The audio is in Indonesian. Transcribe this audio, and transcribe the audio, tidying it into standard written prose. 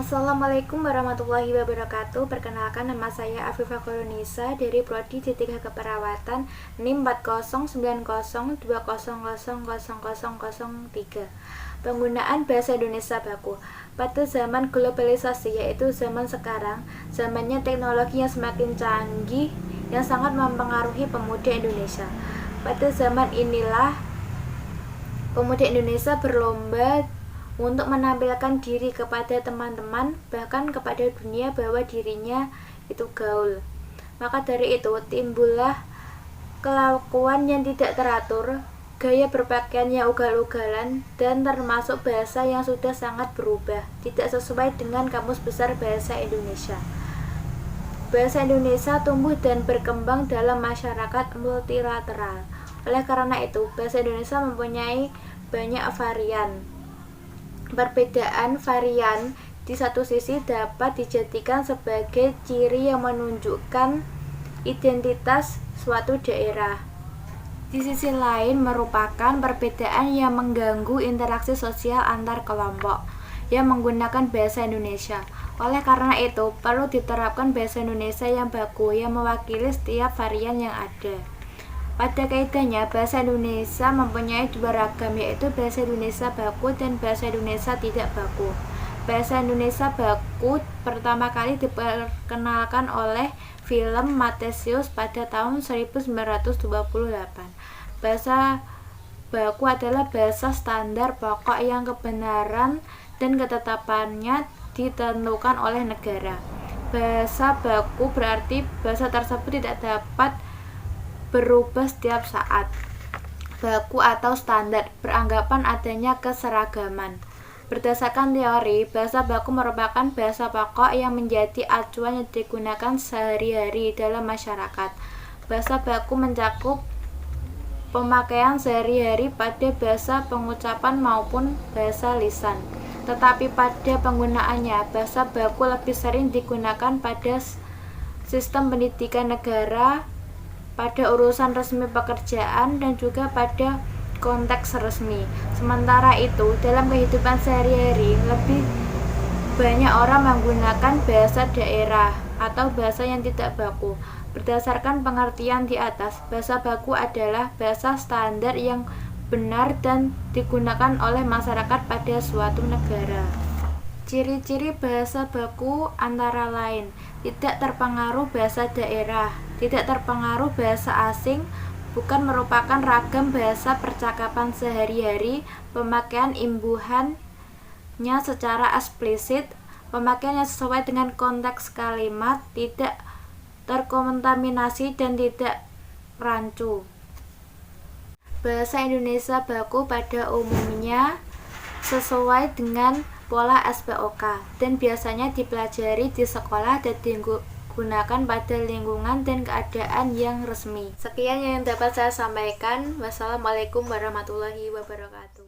Assalamualaikum warahmatullahi wabarakatuh. Perkenalkan, nama saya Afifah Qurunisa dari Prodi D3 Keperawatan NIM 409020000003. Penggunaan bahasa Indonesia baku. Pada zaman globalisasi, yaitu zaman sekarang, zamannya teknologi yang semakin canggih yang sangat mempengaruhi pemuda Indonesia. Pada zaman inilah pemuda Indonesia berlomba untuk menampilkan diri kepada teman-teman, bahkan kepada dunia, bahwa dirinya itu gaul. Maka dari itu timbullah kelakuan yang tidak teratur, gaya berpakaian yang ugal-ugalan, dan termasuk bahasa yang sudah sangat berubah, tidak sesuai dengan Kamus Besar Bahasa Indonesia. Bahasa Indonesia tumbuh dan berkembang dalam masyarakat multilateral. Oleh karena itu, bahasa Indonesia mempunyai banyak varian. Perbedaan varian di satu sisi dapat dijadikan sebagai ciri yang menunjukkan identitas suatu daerah. Di sisi lain merupakan perbedaan yang mengganggu interaksi sosial antar kelompok yang menggunakan bahasa Indonesia. Oleh karena itu, perlu diterapkan bahasa Indonesia yang baku yang mewakili setiap varian yang ada. Pada kaidahnya, bahasa Indonesia mempunyai dua ragam, yaitu bahasa Indonesia baku dan bahasa Indonesia tidak baku. Bahasa Indonesia baku pertama kali diperkenalkan oleh film Matthesius pada tahun 1928. Bahasa baku adalah bahasa standar pokok yang kebenaran dan ketetapannya ditentukan oleh negara. Bahasa baku berarti bahasa tersebut tidak dapat berubah setiap saat. Baku atau standar beranggapan adanya keseragaman. Berdasarkan teori, bahasa baku merupakan bahasa pokok yang menjadi acuan yang digunakan sehari-hari dalam masyarakat. Bahasa baku mencakup pemakaian sehari-hari pada bahasa pengucapan maupun bahasa lisan. Tetapi pada penggunaannya, bahasa baku lebih sering digunakan pada sistem pendidikan negara, pada urusan resmi pekerjaan, dan juga pada konteks resmi. Sementara itu, dalam kehidupan sehari-hari, lebih banyak orang menggunakan bahasa daerah atau bahasa yang tidak baku. Berdasarkan pengertian di atas, bahasa baku adalah bahasa standar yang benar dan digunakan oleh masyarakat pada suatu negara. Ciri-ciri bahasa baku antara lain: tidak terpengaruh bahasa daerah, tidak terpengaruh bahasa asing, bukan merupakan ragam bahasa percakapan sehari-hari, pemakaian imbuhannya secara eksplisit, pemakaian yang sesuai dengan konteks kalimat, tidak terkontaminasi dan tidak rancu. Bahasa Indonesia baku pada umumnya sesuai dengan pola SPOK dan biasanya dipelajari di sekolah dan digunakan pada lingkungan dan keadaan yang resmi. Sekian yang dapat saya sampaikan. Wassalamualaikum warahmatullahi wabarakatuh.